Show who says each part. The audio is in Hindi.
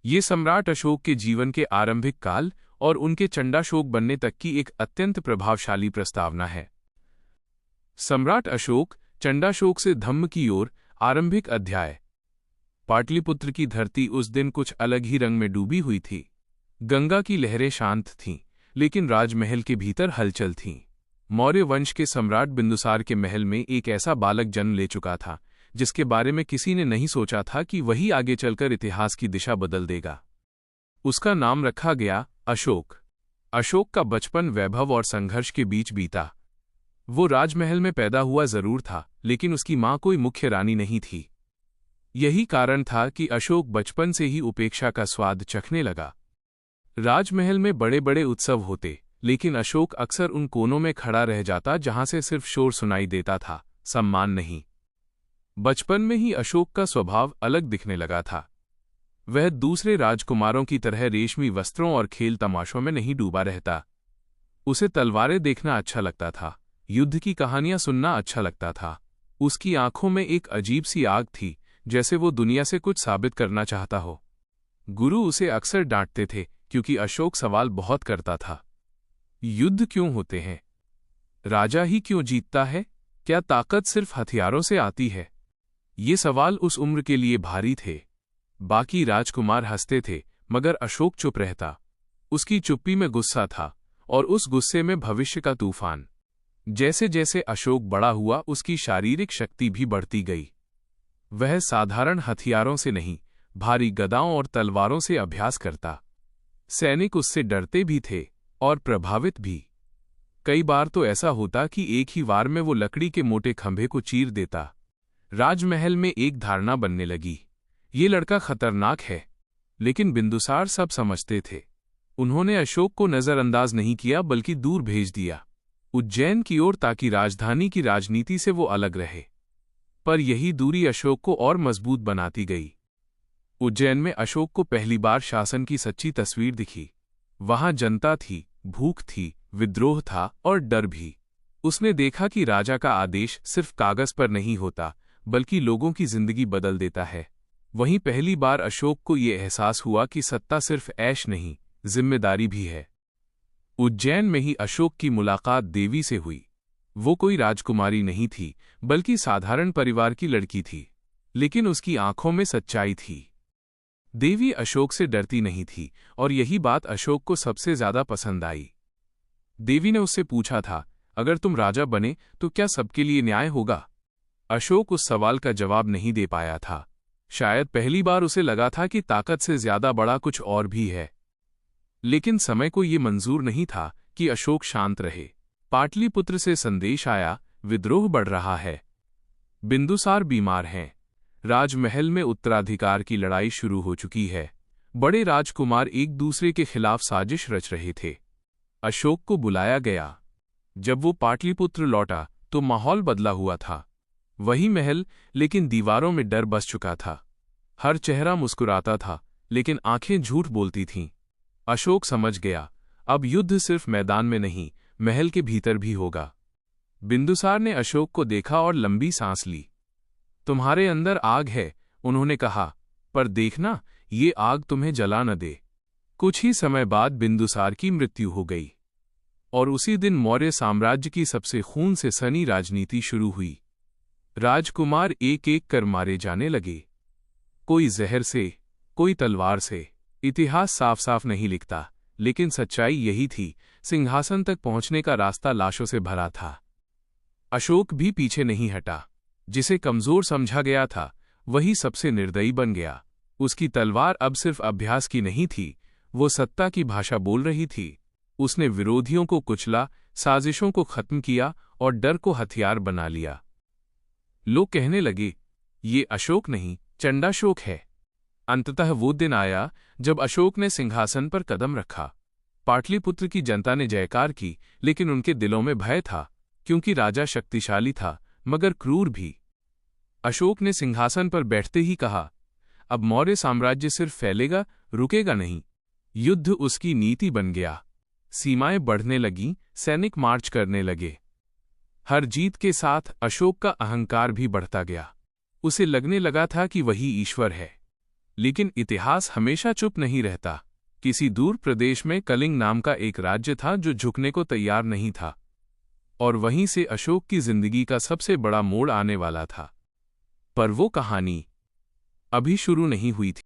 Speaker 1: ये सम्राट अशोक के जीवन के आरंभिक काल और उनके चंडाशोक बनने तक की एक अत्यंत प्रभावशाली प्रस्तावना है। सम्राट अशोक, चंडाशोक से धम्म की ओर। आरंभिक अध्याय। पाटलिपुत्र की धरती उस दिन कुछ अलग ही रंग में डूबी हुई थी। गंगा की लहरें शांत थीं, लेकिन राजमहल के भीतर हलचल थी। मौर्य वंश के सम्राट बिंदुसार के महल में एक ऐसा बालक जन्म ले चुका था जिसके बारे में किसी ने नहीं सोचा था कि वही आगे चलकर इतिहास की दिशा बदल देगा। उसका नाम रखा गया अशोक। अशोक का बचपन वैभव और संघर्ष के बीच बीता। वो राजमहल में पैदा हुआ जरूर था, लेकिन उसकी मां कोई मुख्य रानी नहीं थी। यही कारण था कि अशोक बचपन से ही उपेक्षा का स्वाद चखने लगा। राजमहल में बड़े बड़े उत्सव होते, लेकिन अशोक अक्सर उन कोनों में खड़ा रह जाता जहां से सिर्फ शोर सुनाई देता था, सम्मान नहीं। बचपन में ही अशोक का स्वभाव अलग दिखने लगा था। वह दूसरे राजकुमारों की तरह रेशमी वस्त्रों और खेल तमाशों में नहीं डूबा रहता। उसे तलवारें देखना अच्छा लगता था, युद्ध की कहानियां सुनना अच्छा लगता था। उसकी आंखों में एक अजीब सी आग थी, जैसे वो दुनिया से कुछ साबित करना चाहता हो। गुरु उसे अक्सर डांटते थे क्योंकि अशोक सवाल बहुत करता था। युद्ध क्यों होते हैं? राजा ही क्यों जीतता है? क्या ताकत सिर्फ हथियारों से आती है? ये सवाल उस उम्र के लिए भारी थे। बाकी राजकुमार हंसते थे, मगर अशोक चुप रहता। उसकी चुप्पी में गुस्सा था, और उस गुस्से में भविष्य का तूफान। जैसे जैसे अशोक बड़ा हुआ, उसकी शारीरिक शक्ति भी बढ़ती गई। वह साधारण हथियारों से नहीं, भारी गदाओं और तलवारों से अभ्यास करता। सैनिक उससे डरते भी थे और प्रभावित भी। कई बार तो ऐसा होता कि एक ही वार में वो लकड़ी के मोटे खंभे को चीर देता। राजमहल में एक धारणा बनने लगी, ये लड़का खतरनाक है। लेकिन बिंदुसार सब समझते थे। उन्होंने अशोक को नजरअंदाज नहीं किया, बल्कि दूर भेज दिया, उज्जैन की ओर, ताकि राजधानी की राजनीति से वो अलग रहे। पर यही दूरी अशोक को और मजबूत बनाती गई। उज्जैन में अशोक को पहली बार शासन की सच्ची तस्वीर दिखी। वहां जनता थी, भूख थी, विद्रोह था और डर भी। उसने देखा कि राजा का आदेश सिर्फ कागज पर नहीं होता, बल्कि लोगों की जिंदगी बदल देता है। वहीं पहली बार अशोक को ये एहसास हुआ कि सत्ता सिर्फ ऐश नहीं, जिम्मेदारी भी है। उज्जैन में ही अशोक की मुलाकात देवी से हुई। वो कोई राजकुमारी नहीं थी, बल्कि साधारण परिवार की लड़की थी, लेकिन उसकी आंखों में सच्चाई थी। देवी अशोक से डरती नहीं थी, और यही बात अशोक को सबसे ज्यादा पसंद आई। देवी ने उससे पूछा था, अगर तुम राजा बने तो क्या सबके लिए न्याय होगा? अशोक उस सवाल का जवाब नहीं दे पाया था। शायद पहली बार उसे लगा था कि ताकत से ज्यादा बड़ा कुछ और भी है। लेकिन समय को ये मंजूर नहीं था कि अशोक शांत रहे। पाटलिपुत्र से संदेश आया, विद्रोह बढ़ रहा है। बिंदुसार बीमार हैं। राजमहल में उत्तराधिकार की लड़ाई शुरू हो चुकी है। बड़े राजकुमार एक दूसरे के खिलाफ साजिश रच रहे थे। अशोक को बुलाया गया। जब वो पाटलिपुत्र लौटा तो माहौल बदला हुआ था। वही महल, लेकिन दीवारों में डर बस चुका था। हर चेहरा मुस्कुराता था, लेकिन आंखें झूठ बोलती थीं। अशोक समझ गया, अब युद्ध सिर्फ मैदान में नहीं, महल के भीतर भी होगा। बिंदुसार ने अशोक को देखा और लंबी सांस ली। तुम्हारे अंदर आग है, उन्होंने कहा, पर देखना, ये आग तुम्हें जला न दे। कुछ ही समय बाद बिंदुसार की मृत्यु हो गई, और उसी दिन मौर्य साम्राज्य की सबसे खून से सनी राजनीति शुरू हुई। राजकुमार एक एक कर मारे जाने लगे, कोई जहर से, कोई तलवार से। इतिहास साफ साफ नहीं लिखता, लेकिन सच्चाई यही थी, सिंहासन तक पहुंचने का रास्ता लाशों से भरा था। अशोक भी पीछे नहीं हटा। जिसे कमजोर समझा गया था, वही सबसे निर्दयी बन गया। उसकी तलवार अब सिर्फ अभ्यास की नहीं थी, वो सत्ता की भाषा बोल रही थी। उसने विरोधियों को कुचला, साजिशों को खत्म किया और डर को हथियार बना लिया। लोग कहने लगे, ये अशोक नहीं, चंडाशोक है। अंततः वो दिन आया जब अशोक ने सिंहासन पर कदम रखा। पाटलिपुत्र की जनता ने जयकार की, लेकिन उनके दिलों में भय था, क्योंकि राजा शक्तिशाली था, मगर क्रूर भी। अशोक ने सिंहासन पर बैठते ही कहा, अब मौर्य साम्राज्य सिर्फ फैलेगा, रुकेगा नहीं। युद्ध उसकी नीति बन गया। सीमाएं बढ़ने लगीं, सैनिक मार्च करने लगे। हर जीत के साथ अशोक का अहंकार भी बढ़ता गया। उसे लगने लगा था कि वही ईश्वर है। लेकिन इतिहास हमेशा चुप नहीं रहता। किसी दूर प्रदेश में कलिंग नाम का एक राज्य था जो झुकने को तैयार नहीं था, और वहीं से अशोक की जिंदगी का सबसे बड़ा मोड़ आने वाला था। पर वो कहानी अभी शुरू नहीं हुई थी।